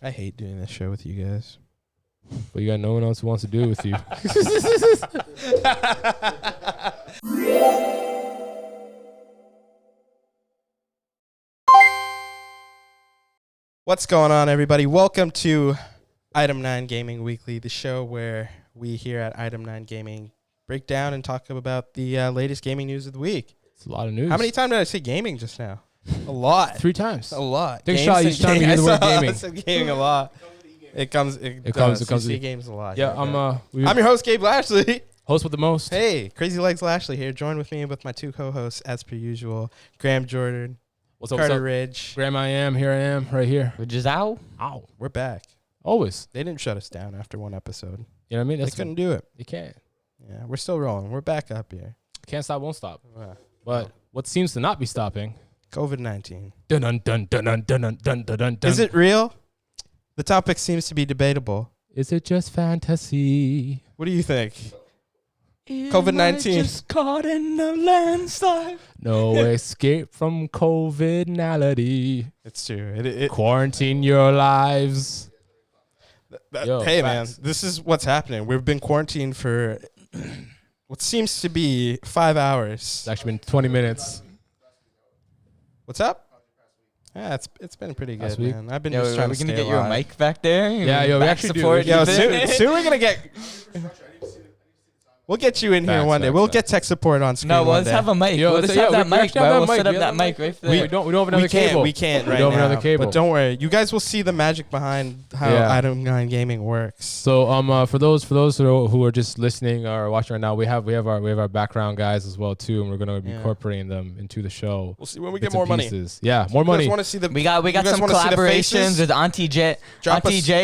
I hate doing this show with you guys. But you got no one else who wants to do it with you. What's going on, everybody? Welcome to Item 9 Gaming Weekly, the show where we here at Item 9 Gaming break down and talk about the latest gaming news of the week. It's a lot of news. How many times did I say gaming just now? A lot. 3 times. A lot. Take a shot each time you hear the word gaming. I said gaming a lot. It comes. See games a lot. Yeah, I'm your host, Gabe Lashley. Host with the most. Hey, Crazy Legs Lashley here. Join with me with my 2 co-hosts, as per usual, Graham Jordan. What's up, Carter Ridge. Graham, I am. Here I am. Right here. Ow. We're back. Always. They didn't shut us down after one episode. You know what I mean? They couldn't do it. You can't. Yeah, we're still rolling. We're back up here. Can't stop, won't stop. But what seems to not be stopping? COVID-19. Dun dun dun dun dun dun dun dun dun. Is it real? The topic seems to be debatable. Is it just fantasy? What do you think? COVID-19. Just caught in a landslide. No escape from COVID-nality. It's true. Quarantine your lives. Yo, hey, facts. man, this is what's happening. We've been quarantined for what seems to be 5 hours. It's actually been 20 minutes. What's up? Yeah, it's been pretty good, week? man. I've been just trying to stay We're gonna get you a alive. mic back there. Yeah, yo, we actually do. support. Yo, soon we're gonna get. We'll get you in here one day. We'll get tech support on screen. No, one let's day. have a mic. Yo, We'll so just yeah, have that we mic, actually bro. have We'll that set mic. up that mic right there. We don't have another cable. We can't right don't have now. another cable. But don't worry, you guys will see the magic behind how Item 9 Gaming works. So for those who are just listening or watching right now, we have our background guys as well too, and we're gonna be incorporating them into the show. We'll see when we get more money. Yeah, more money. Want to see the? We got some collaborations with Auntie J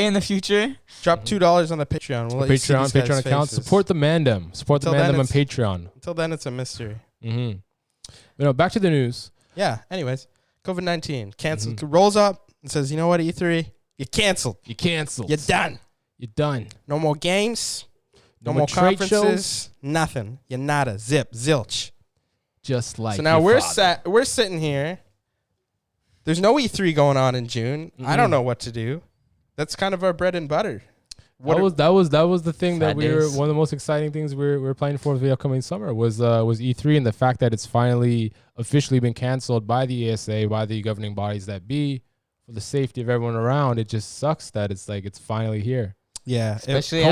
in the future. Drop $2 on the Patreon. We'll let you see these guys' Patreon account. faces. Support the Mandem. Support the Mandem on Patreon. Until then, it's a mystery. Mm-hmm. Back to the news. Yeah. Anyways, COVID-19 canceled. Rolls up and says, "You know what, E3, you canceled. You canceled. You're done. You're done. No more games. No more more trade conferences. Nothing. You're nada. Zip. Zilch." Just like so now your we're sitting here. There's no E3 going on in June. I don't know what to do. That's kind of our bread and butter. That was the thing that one of the most exciting things we were planning for the upcoming summer was E3, and the fact that it's finally officially been canceled by the ESA, by the governing bodies that be, for the safety of everyone around. It just sucks that it's finally here. Yeah, especially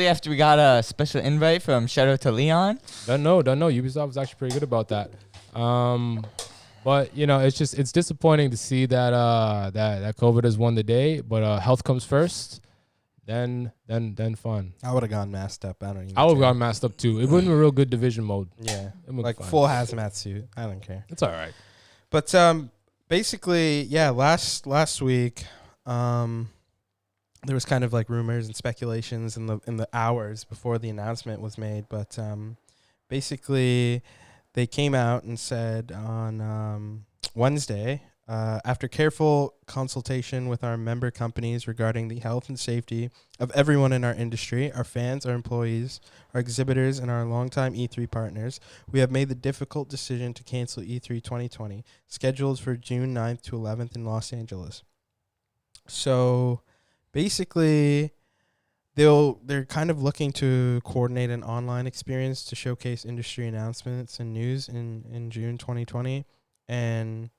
after we got a special invite from shout out to Leon. Don't know. Ubisoft was actually pretty good about that. But it's disappointing to see that that COVID has won the day. But health comes first, then fun. I would have gone masked up. I would have gone masked up too. It wasn't a real good division mode. Yeah, like fun. Full hazmat suit. I don't care. It's all right. But basically, yeah. Last week, there was kind of like rumors and speculations in the hours before the announcement was made. But basically, they came out and said on Wednesday, after careful consultation with our member companies regarding the health and safety of everyone in our industry, our fans, our employees, our exhibitors, and our longtime E3 partners, we have made the difficult decision to cancel E3 2020, scheduled for June 9th to 11th in Los Angeles. So basically, they're kind of looking to coordinate an online experience to showcase industry announcements and news in June 2020. And,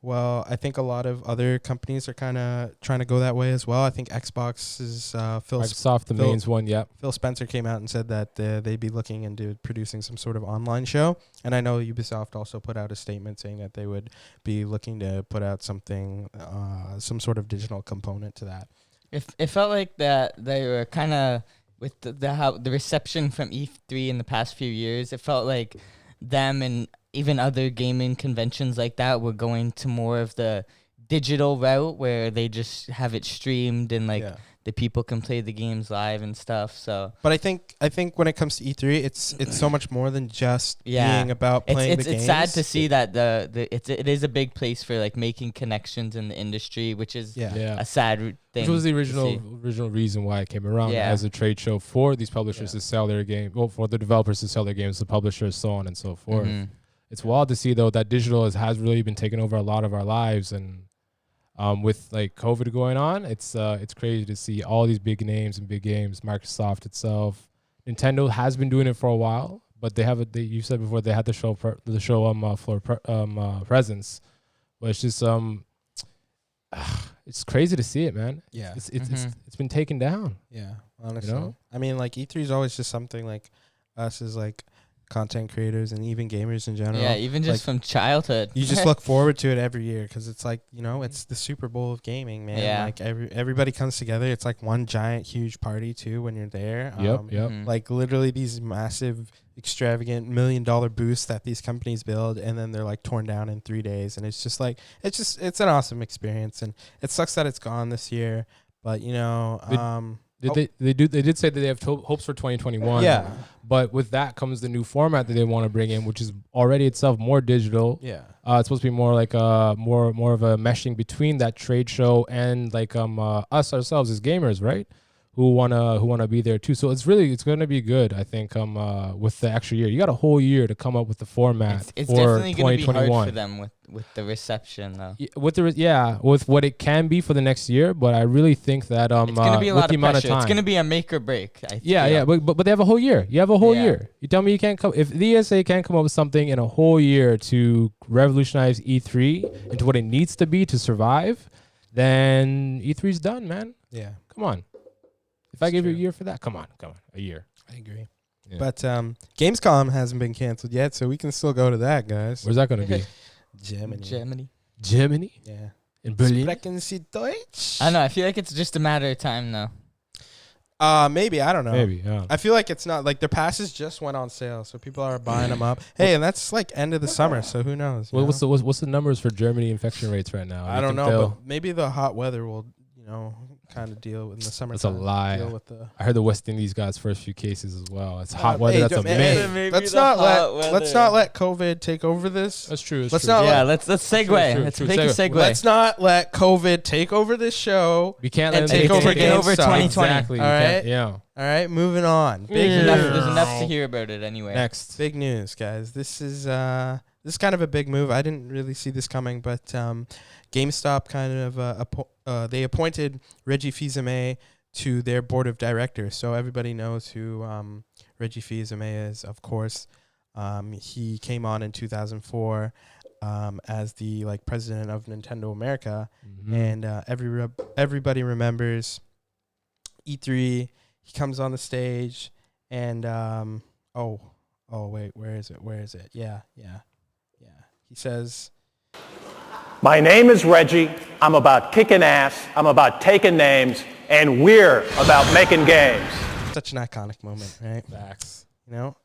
well, I think a lot of other companies are kind of trying to go that way as well. I think Xbox is Microsoft, the main one, yeah. Phil Spencer came out and said that they'd be looking into producing some sort of online show. And I know Ubisoft also put out a statement saying that they would be looking to put out something, some sort of digital component to that. It felt like that they were kind of with the reception from E3 in the past few years. It felt like them and even other gaming conventions like that were going to more of the digital route where they just have it streamed and the people can play the games live and stuff. So, but I think when it comes to E3, it's so much more than just being about playing the games. It's sad to see that it is a big place for like making connections in the industry, which is a sad thing. Which was the original reason why it came around as a trade show for these publishers to sell their game, for the developers to sell their games to publishers, so on and so forth. It's wild to see though that digital has really been taking over a lot of our lives, and With like COVID going on, it's crazy to see all these big names and big games. Microsoft itself, Nintendo has been doing it for a while, but you said before they had the show floor presence, but it's just it's crazy to see it, man. Yeah. It's been taken down. Yeah, honestly. You know? I mean, like E3 is always just something like us as like content creators and even gamers in general. Yeah, even just like, from childhood. You just look forward to it every year because it's like, you know, it's the Super Bowl of gaming, man. Yeah. Like everybody comes together. It's like one giant, huge party too when you're there. Yep. Like literally these massive, extravagant $1 million booths that these companies build, and then they're like torn down in 3 days. And it's just like, it's an awesome experience. And it sucks that it's gone this year, but you know, They did say that they have hopes for 2021. Yeah. But with that comes the new format that they want to bring in, which is already itself more digital. Yeah. It's supposed to be more like more of a meshing between that trade show and like us ourselves as gamers, right? Who wanna be there too. So it's gonna be good, I think. With the extra year, you got a whole year to come up with the format. It's for definitely gonna be 2021. hard for them with the reception though. With what it can be for the next year, but I really think that It's gonna be a lot of amount pressure. of time, It's gonna be a make or break. But they have a whole year. You have a whole year. You tell me you can't come if the ESA can't come up with something in a whole year to revolutionize E3 into what it needs to be to survive, then E3's done, man. Yeah. Come on. If I give you a year for that, come on, a year. I agree. Yeah. But Gamescom hasn't been canceled yet, so we can still go to that, guys. Where's that going to be? Germany. Yeah. In Berlin? Sprechen Sie Deutsch? I don't know. I feel like it's just a matter of time though. Maybe. I don't know. Maybe, yeah. I feel like it's not like their passes just went on sale, so people are buying them up. Hey, and that's like end of the summer, so who knows? Well, what's the numbers for Germany infection rates right now? I don't know, but maybe the hot weather will, kind of deal in the summer. That's a lie. I heard the West Indies got first few cases as well. It's hot weather. That's amazing. Let's not let COVID take over this. That's true. Let's segue. True. Let's take a segue. Let's not let COVID take over this show. We can't and let take over 2020. Exactly. All right. Yeah. All right. Moving on. Big enough. There's enough to hear about it anyway. Next. Big news, guys. This is kind of a big move. I didn't really see this coming, but GameStop kind of they appointed Reggie Fils-Aime to their board of directors. So everybody knows who Reggie Fils-Aime is, of course. He came on in 2004 as the president of Nintendo America, and everybody remembers E3. He comes on the stage, and wait, where is it? Yeah. He says, "My name is Reggie. I'm about kicking ass. I'm about taking names, and we're about making games." Such an iconic moment, right? Facts.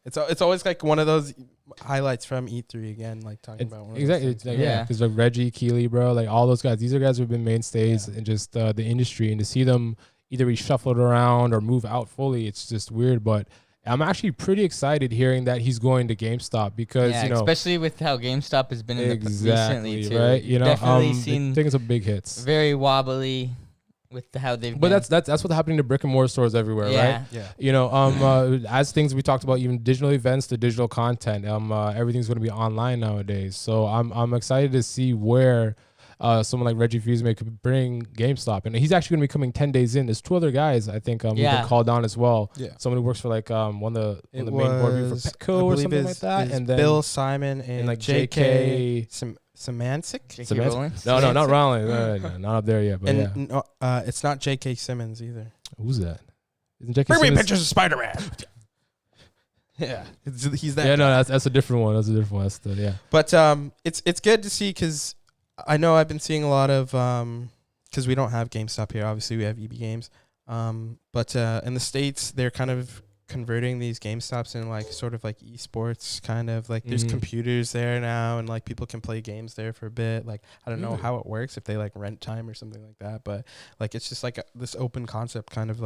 It's always like one of those highlights from E3 again, like talking about one of exactly. Because Reggie, Keeley, bro, like all those guys. These are guys who've been mainstays in just the industry, and to see them either be shuffled around or move out fully, it's just weird. But I'm actually pretty excited hearing that he's going to GameStop because especially with how GameStop has been in the recently too. Right? Definitely seen taking some big hits. Very wobbly with how they've. But been. that's what's happening to brick and mortar stores everywhere, right? Yeah. As things we talked about, even digital events to digital content, everything's going to be online nowadays. So I'm excited to see where. Someone like Reggie Fils-Aime could bring GameStop, and he's actually going to be coming 10 days in. There's 2 other guys I think who've been called on as well. Yeah. Someone who works for one of the main board for Petco or something like that, and then Bill Simon and like J.K. Szymanczyk. No, not Rowling. No, not up there yet. But and it's not J.K. Simmons either. Who's that? Isn't J.K. Bring me Simmons? pictures of Spider-Man. Yeah, he's that. Yeah, guy. no, that's a different one. But it's good to see because I know I've been seeing a lot of because we don't have GameStop here. Obviously, we have EB Games. But in the States, they're kind of converting these GameStops in sort of esports kind of there's computers there now and people can play games there for a bit. I don't know how it works if they rent time or something like that, but it's just this open concept kind of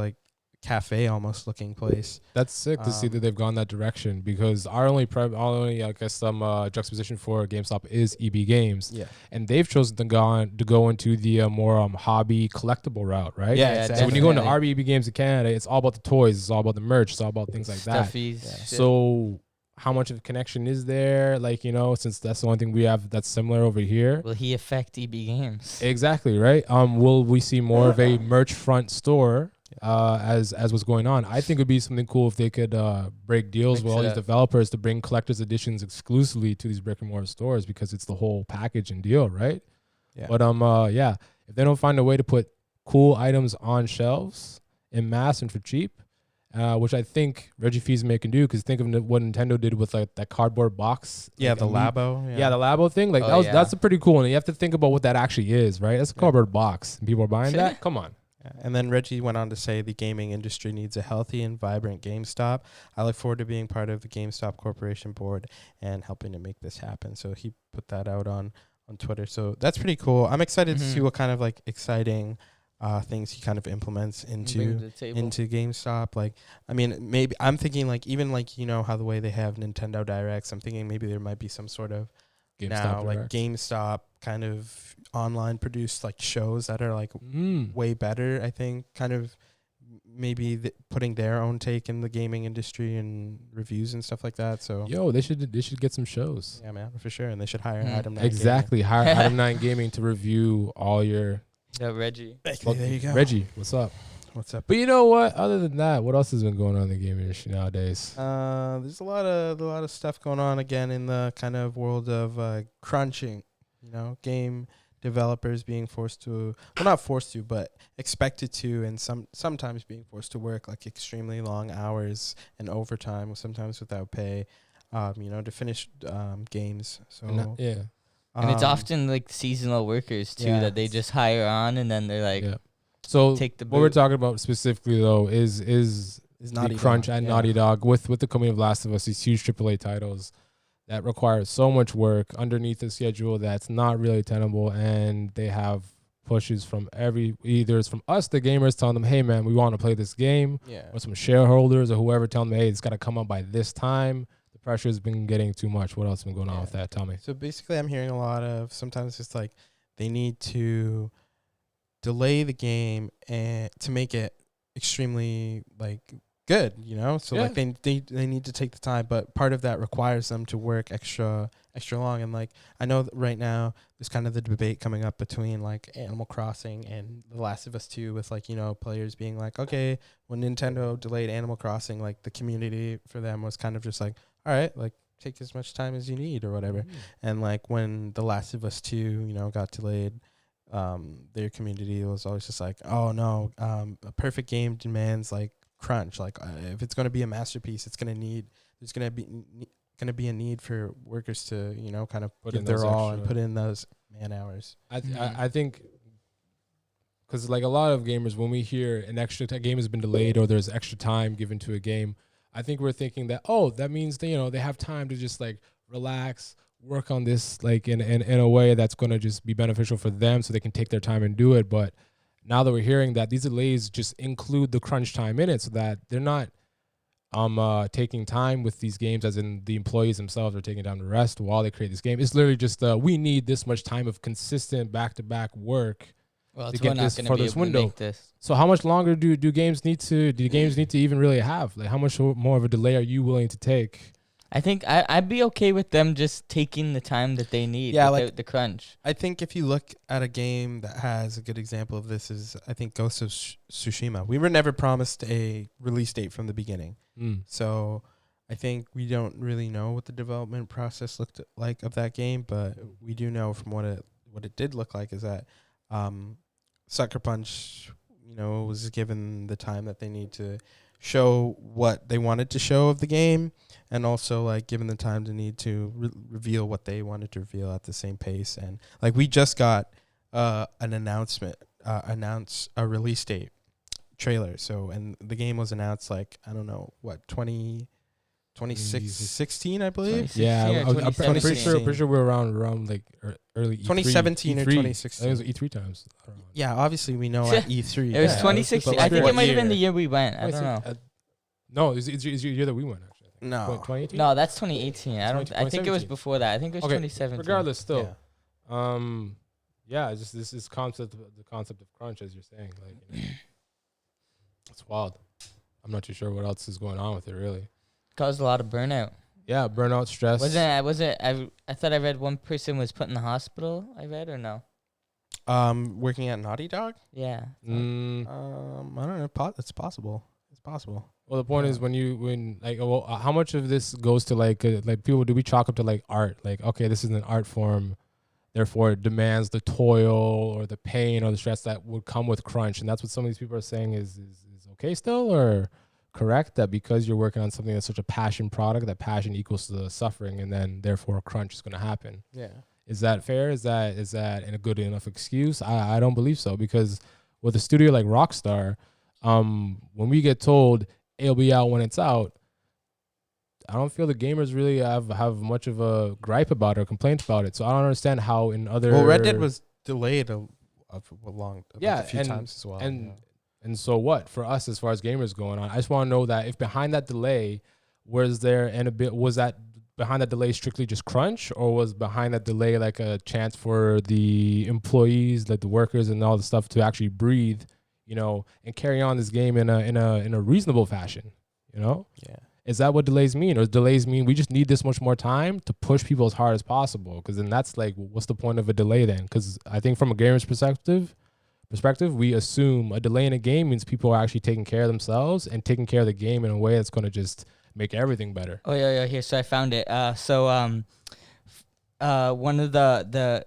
cafe almost looking place. That's sick to see that they've gone that direction because our only juxtaposition for GameStop is EB Games. Yeah. And they've chosen to go into the more hobby collectible route, right? Yeah, exactly. So when you go into RB EB Games in Canada, it's all about the toys, it's all about the merch, it's all about things like Stuffies, that. So how much of a connection is there? Like, you know, since that's the only thing we have that's similar over here. Will he affect EB Games? Exactly, right? Will we see more of a merch front store as what's going on? I think it would be something cool if they could break deals with all these developers to bring collector's editions exclusively to these brick and mortar stores, because it's the whole package and deal, right? Yeah. But yeah, if they don't find a way to put cool items on shelves in mass and for cheap, which I think Reggie Fils-Aime can do, because think of what Nintendo did with like that cardboard box. Yeah, like the Labo. Yeah, the Labo thing. Like that's a pretty cool one. You have to think about what that actually is, right? That's a cardboard box, and people are buying that. Come on. Yeah. And then Reggie went on to say the gaming industry needs a healthy and vibrant GameStop. I look forward to being part of the GameStop Corporation board and helping to make this happen. So he put that out on Twitter. So that's pretty cool. I'm excited to see what kind of like exciting things he kind of implements into GameStop. Like, I mean, maybe I'm thinking like, even like, you know, how the way they have Nintendo Directs, I'm thinking maybe there might be some sort of GameStop kind of online produced like shows that are like way better. I think kind of maybe putting their own take in the gaming industry and reviews and stuff like that. So they should get some shows. Yeah, man, for sure. And they should hire Adam 9 exactly hire Adam 9 Gaming to review all your. Yeah, Reggie. Well, there you go. Reggie, what's up? What's up? But you know what? Other than that, what else has been going on in the gaming industry nowadays? There's a lot of stuff going on again in the kind of world of crunching. You know, game developers being forced to, well, not forced to, but expected to, and sometimes being forced to work like extremely long hours and overtime, sometimes without pay. You know, to finish games. So yeah. And it's often like seasonal workers too that they just hire on, and then they're like, So take the boot. What we're talking about specifically though is Naughty the crunch Dog, at Naughty Dog with the coming of Last of Us, these huge AAA titles that require so much work underneath a schedule that's not really tenable, and they have pushes from either it's from us, the gamers, telling them, hey man, we want to play this game, or some shareholders or whoever telling them, hey, it's got to come out by this time. Pressure's been getting too much. What else has been going on with that? Tell me. So basically, I'm hearing a lot of, sometimes it's like they need to delay the game and to make it extremely like good, you know. So like they need to take the time, but part of that requires them to work extra long. And like I know that right now there's kind of the debate coming up between like Animal Crossing and The Last of Us 2, with like, you know, players being like, okay, when Nintendo delayed Animal Crossing, like the community for them was kind of just like, all right, like take as much time as you need or whatever. And like when The Last of Us 2, you know, got delayed, their community was always just like, oh no, a perfect game demands like crunch. Like if it's going to be a masterpiece, there's going to be a need for workers to, you know, kind of give their all and put in those man hours. I think because like a lot of gamers, when we hear an extra game has been delayed or there's extra time given to a game, I think we're thinking that, that means that, you know, they have time to just like relax, work on this like in a way that's going to just be beneficial for them so they can take their time and do it. But now that we're hearing that these delays just include the crunch time in it, so that they're not taking time with these games, as in the employees themselves are taking time to rest while they create this game. It's literally just we need this much time of consistent back-to-back work to get this for this window. So how much longer do games need to even really have? Like how much more of a delay are you willing to take? I think I'd be okay with them just taking the time that they need without like the crunch. I think if you look at a game that has a good example of this is, I think, Ghost of Tsushima. We were never promised a release date from the beginning. So I think we don't really know what the development process looked like of that game, but we do know from what it did look like is that Sucker Punch, you know, was given the time that they need to show what they wanted to show of the game, and also like given the time to need to reveal what they wanted to reveal at the same pace. And like we just got an announcement, announce a release date trailer. So, and the game was announced like, I don't know, what, 2016, I believe. Yeah, I'm pretty sure we're around like early 2017 or 2016. I think it was E3 times. Yeah, obviously we know at E3. It was 2016. I think it might have been the year we went. I don't know. No, it's the year that we went, actually. No. 2018? No, that's 2018. I think it was before that. I think it was 2017. Regardless, still. Yeah. It's just the concept of crunch, as you're saying. Like, you know, it's wild. I'm not too sure what else is going on with it, really. Caused a lot of burnout. Yeah, burnout, stress. I thought I read one person was put in the hospital. I read or no? Working at Naughty Dog. Yeah. I don't know. It's possible. It's possible. Well, the point is how much of this goes to like people, do we chalk up to like art? Like, okay, this is an art form, therefore it demands the toil or the pain or the stress that would come with crunch, and that's what some of these people are saying is okay still, or correct, that because you're working on something that's such a passion product, that passion equals to the suffering, and then therefore crunch is going to happen. Yeah. Is that fair? Is that a good enough excuse? I don't believe so, because with a studio like Rockstar, when we get told it'll be out when it's out, I don't feel the gamers really have much of a gripe about it or complaint about it. So I don't understand how in other... Well, Red Dead was delayed a few times as well. And so what? For us, as far as gamers going on, I just want to know that if behind that delay, was that behind that delay strictly just crunch, or was behind that delay like a chance for the employees, like the workers and all the stuff to actually breathe, and carry on this game in a reasonable fashion, Yeah. Is that what delays mean? Or does delays mean we just need this much more time to push people as hard as possible? Because then that's like, what's the point of a delay then? Because I think from a gamer's perspective, we assume a delay in a game means people are actually taking care of themselves and taking care of the game in a way that's going to just make everything better. Oh yeah, here. So I found it. One of the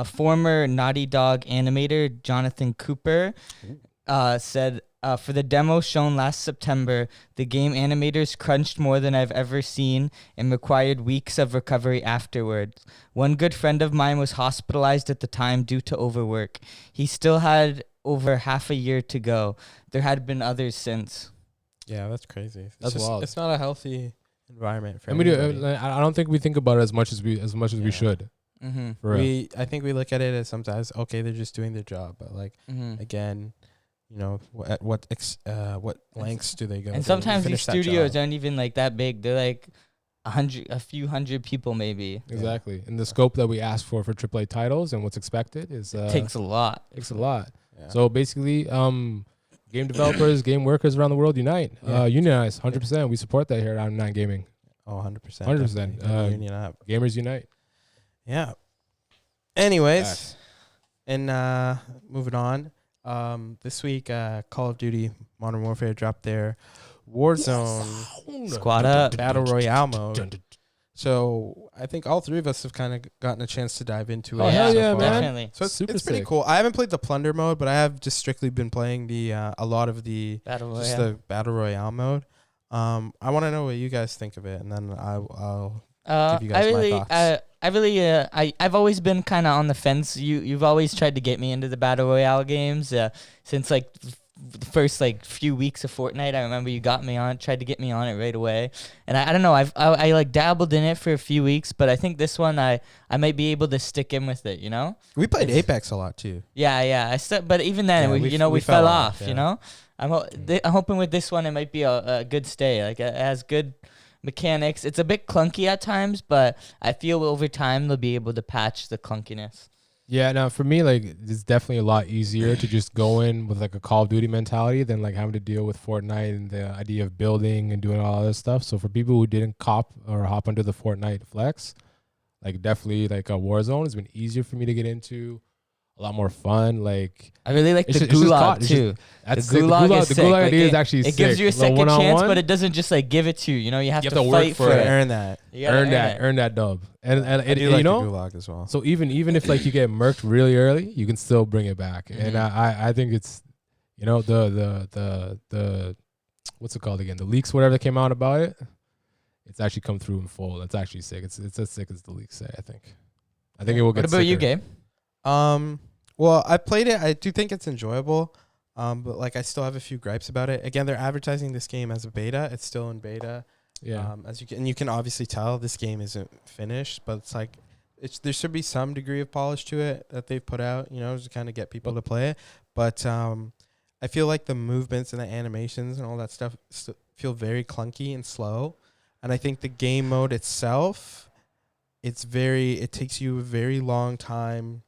former Naughty Dog animator, Jonathan Cooper, said, for the demo shown last September, the game animators crunched more than I've ever seen and required weeks of recovery afterwards. One good friend of mine was hospitalized at the time due to overwork. He still had over half a year to go. There had been others since. Yeah, that's crazy. That's wild. It's not a healthy environment for I don't think we think about it as much as we should. Mm-hmm. I think we look at it as sometimes, okay, they're just doing their job, but again, at what lengths do they go? And sometimes these studios aren't even like that big. They're like a few hundred people maybe. Exactly. Yeah. And the scope that we ask for AAA titles and what's expected is takes a lot. Yeah. So basically, game developers, game workers around the world unite. Unionize 100%. We support that here at Iron 9 Gaming. Oh, 100%. 100%. Union up. Gamers unite. Yeah. Anyways, and moving on. This week, Call of Duty Modern Warfare dropped their Warzone Squad Up Battle Royale mode. So I think all three of us have kind of gotten a chance to dive into it. Oh, hell yeah, man. Definitely. So it's pretty cool. I haven't played the Plunder mode, but I have just strictly been playing the a lot of the the Battle Royale mode. I want to know what you guys think of it, and then I'll give you guys my thoughts. I've always been kind of on the fence. You've always tried to get me into the Battle Royale games since like the first like few weeks of Fortnite. I remember you tried to get me on it right away. And I don't know, I like dabbled in it for a few weeks, but I think this one I might be able to stick in with it, We played Apex a lot too. Yeah. But even then, we fell off, I'm hoping with this one it might be a good stay. Like it has good mechanics. It's a bit clunky at times, but I feel over time they'll be able to patch the clunkiness. Yeah, no, for me, like, it's definitely a lot easier to just go in with like a Call of Duty mentality than like having to deal with Fortnite and the idea of building and doing all this stuff. So for people who didn't hop under the Fortnite flex, like definitely like a Warzone has been easier for me to get into. A lot more fun. Like I really like the gulag too. The gulag idea is actually sick. It gives you a second chance, but it doesn't just like give it to you. You have to fight for it. Earn that. Earn that dub. And I do like the gulag as well. So even if like you get murked really early, you can still bring it back. Mm-hmm. And I think it's the what's it called again? The leaks, whatever that came out about it. It's actually come through in full. It's actually sick. It's as sick as the leaks say. I think it will get. What about you, Gabe? Well, I played it. I do think it's enjoyable. But like I still have a few gripes about it. Again, they're advertising this game as a beta. It's still in beta. Yeah. You can obviously tell this game isn't finished, but it's like there should be some degree of polish to it that they've put out, to kind of get people to play it. But I feel like the movements and the animations and all that stuff feel very clunky and slow. And I think the game mode itself, it takes you a very long time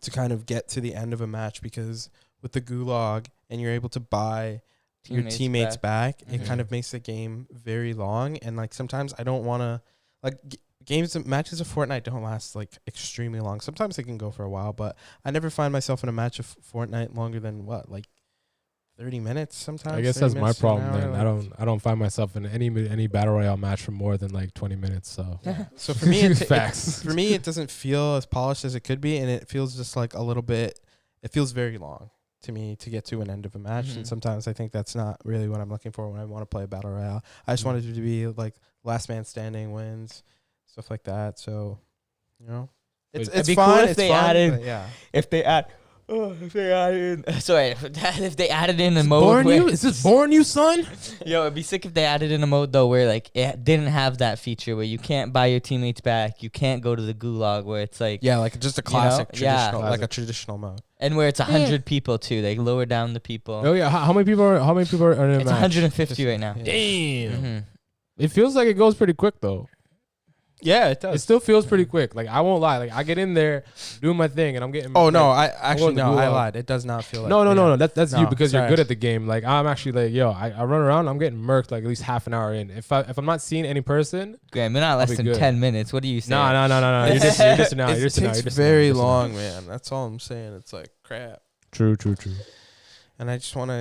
to kind of get to the end of a match, because with the gulag and you're able to buy your teammates back, it kind of makes the game very long. And like sometimes I don't want to like matches of Fortnite don't last like extremely long. Sometimes they can go for a while, but I never find myself in a match of Fortnite longer than like 30 minutes sometimes. I guess that's my problem then. Like I don't find myself in any battle royale match for more than like 20 minutes. So so for me, for me, it doesn't feel as polished as it could be, and it feels just like a little bit. It feels very long to me to get to an end of a match, and sometimes I think that's not really what I'm looking for when I want to play a battle royale. I just wanted it to be like last man standing wins, stuff like that. So, you know, it's fun. Cool if they added, if they added in a mode where is this born you, son? Yo, it'd be sick if they added in a mode though where like it didn't have that feature where you can't buy your teammates back, you can't go to the gulag, where it's like like just a classic traditional, like a traditional mode, and where it's 100 people too. They lower down the people. Oh yeah, how many people are in a match? It's 150 right now. Damn, it feels like it goes pretty quick though. Yeah, it does. It still feels pretty quick. Like I won't lie. Like I get in there, doing my thing, and I'm getting. Oh no, I lied. It does not feel like. No. That's you because you're good at the game. Like I'm actually like, yo, I run around. I'm getting murked like at least half an hour in. If I'm not seeing any person, Graham, we're not less than 10 minutes. What do you say? No. You're just now. It takes very long, man. That's all I'm saying. It's like crap. True. And I just want to,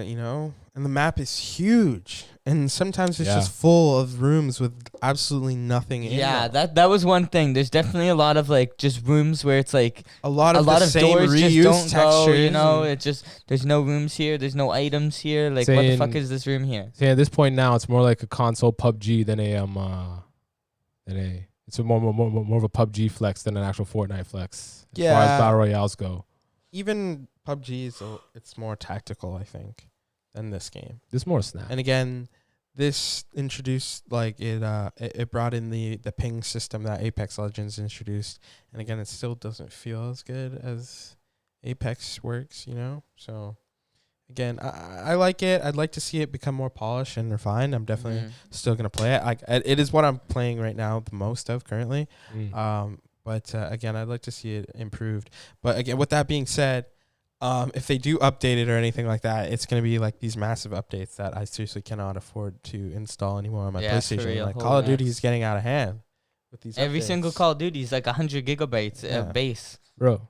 and the map is huge. And sometimes it's just full of rooms with absolutely nothing in them. that was one thing. There's definitely a lot of like just rooms where it's like a lot of doors just don't go, it's just there's no rooms here, there's no items here. Like what the fuck is this room here? So at this point now it's more like a console PUBG than it's more of a PUBG flex than an actual Fortnite flex. As far as battle royales go. Even PUBG it's more tactical, I think, than this game. This more snap. And again, this introduced it brought in the ping system that Apex Legends introduced, and again, it still doesn't feel as good as Apex works, So again, I like it. I'd like to see it become more polished and refined. I'm definitely still gonna play it. It is what I'm playing right now the most of currently. But again, I'd like to see it improved. But again, with that being said, if they do update it or anything like that, it's going to be like these massive updates that I seriously cannot afford to install anymore on my PlayStation. Like Call of Duty is getting out of hand with these Every updates. single Call of Duty is like 100 gigabytes base. Bro,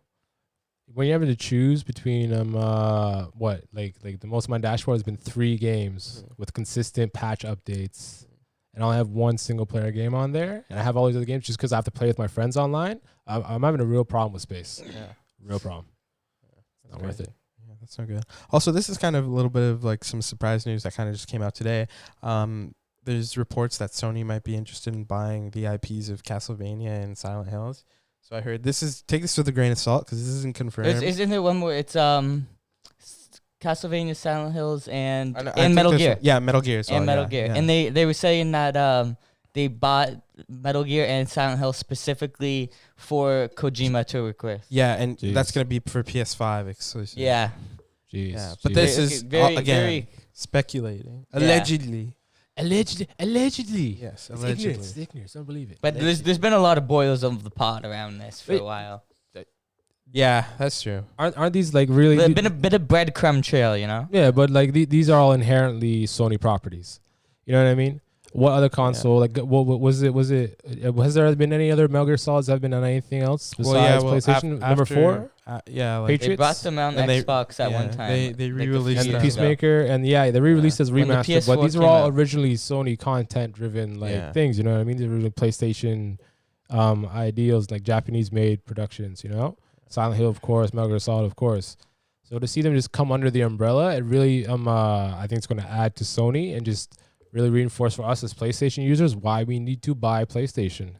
when you're having to choose between like the most of my dashboard has been 3 games with consistent patch updates, and I only have one single player game on there, and I have all these other games just because I have to play with my friends online. I'm having a real problem with space. Real problem. Not worth it. Yeah, that's not good. Also, this is kind of a little bit of like some surprise news that kind of just came out today. There's reports that Sony might be interested in buying the IPs of Castlevania and Silent Hills. So I heard take this with a grain of salt because this isn't confirmed. Isn't there one where it's Castlevania, Silent Hills, and Metal Gear? Metal Gear. And Metal Gear. Yeah. And they were saying that they bought Metal Gear and Silent Hill specifically for Kojima to request. Yeah, and that's going to be for PS5 exclusive. Yeah. Jeez. Yeah, but this is, again, speculating. Allegedly. Allegedly. Yes, allegedly. It's ignorance. Don't believe it. But there's been a lot of boils of the pot around this for a while. Yeah, that's true. Aren't these like really... There's been a bit of breadcrumb trail, Yeah, but like these are all inherently Sony properties. You know what I mean? What other console? Like, what was it? Has there been any other Metal Gear Solids that have been on anything else besides PlayStation? Number 4? Patriots. They brought them out on Xbox at one time. They re-released and the Peacemaker, and they re-released as remastered. But these are all originally Sony content-driven things. You know what I mean? They're really PlayStation ideals, like Japanese-made productions. Silent Hill, of course. Metal Gear Solid, of course. So to see them just come under the umbrella, it really I think it's going to add to Sony and just really reinforce for us as PlayStation users why we need to buy PlayStation.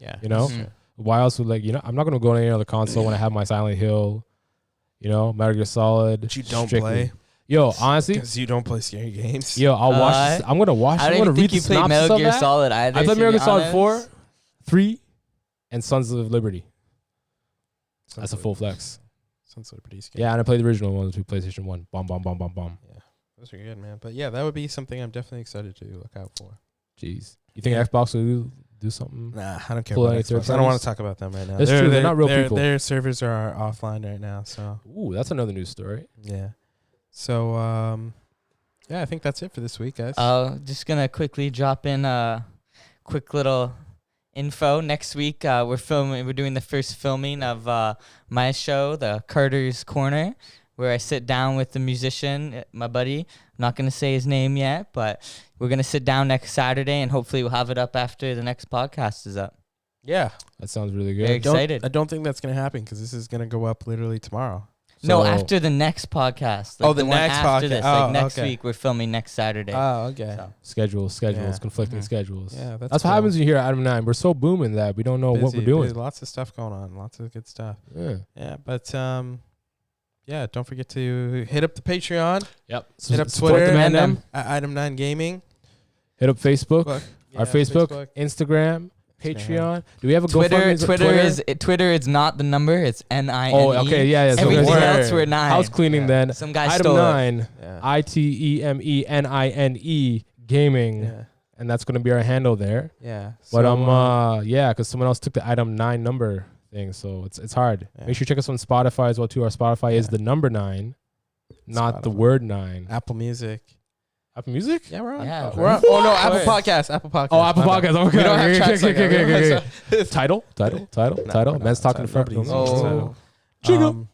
Why else would I'm not gonna go to any other console when I have my Silent Hill, Metal Gear Solid. But you don't play. Yo, honestly, because you don't play scary games. Yo, I'll watch. I'm gonna watch. I'm gonna read the synopsis Metal Gear Solid either. I played Metal Gear Solid 4, 3, and Sons of Liberty. That's a full flex. Sons of Liberty. Yeah, and I played the original ones with PlayStation 1. Bomb. Yeah. Those are good, man. But yeah, that would be something I'm definitely excited to look out for. Jeez. You think Xbox will do something? Nah, I don't care about Xbox. I don't want to talk about them right now. That's true. They're not real people. Their servers are offline right now. So. Ooh, that's another news story. Yeah. So, Yeah, I think that's it for this week, guys. Just gonna quickly drop in a quick little info. Next week, we're doing the first filming of my show, the Carter's Corner, where I sit down with the musician, my buddy. I'm not gonna say his name yet, but we're gonna sit down next Saturday, and hopefully we'll have it up after the next podcast is up. Yeah, that sounds really good. Very excited. I don't think that's gonna happen because this is gonna go up literally tomorrow. No, after the next podcast. Like the one next after podcast. This. Like next week, we're filming next Saturday. Oh, okay. So. Schedules, conflicting schedules. Yeah, that's what happens when you hear Adam 9. We're so booming that we don't know what we're doing. There's lots of stuff going on. Lots of good stuff. Yeah. But yeah, don't forget to hit up the Patreon. Yep. Hit up Support Twitter. the man at Item 9 Gaming. Hit up Facebook. Our Facebook, Facebook, Instagram, Patreon. Do we have a Twitter? GoFundMe? Twitter is not the number. It's NINE. Oh, okay, yeah. So everything else we're 9. House cleaning then. Some guy Item stole 9. it. ITEMENINE gaming. Yeah. And that's gonna be our handle there. Yeah. But because someone else took the item 9 number thing, so it's hard. Yeah. Make sure you check us on Spotify as well too. Our Spotify is the number 9, not the word 9. Apple Music. Apple Music? Yeah, we're on. Yeah, We're on. Oh no, Apple Podcast. Apple Podcast. Oh, Apple Podcast. Okay. We don't have tracks like that. Title. Men's talking in front.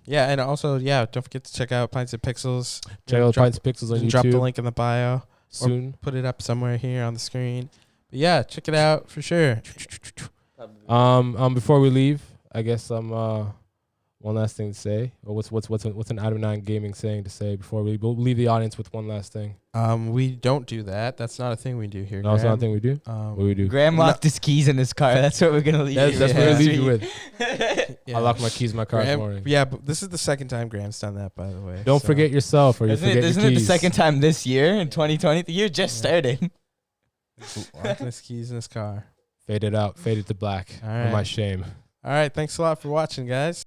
Yeah, and also, don't forget to check out Pints and Pixels. Check out Pints and Pixels on YouTube. Drop the link in the bio. Soon. Or put it up somewhere here on the screen. But yeah, check it out for sure. Before we leave, I guess one last thing to say. Or what's an Item 9 gaming saying to say before we'll leave the audience with one last thing. We don't do that. That's not a thing we do here. No, it's not a thing we do. What do we do? Graham locked his keys in his car. That's what we're gonna leave. That's what we're gonna leave you with. Yeah. I locked my keys in my car this morning. Yeah, but this is the second time Graham's done that, by the way. Don't forget yourself, or you forget your keys. Isn't it the second time this year in 2020? The year just started. Locking his keys in his car. Faded out, faded to black. All right. For my shame. All right, thanks a lot for watching, guys.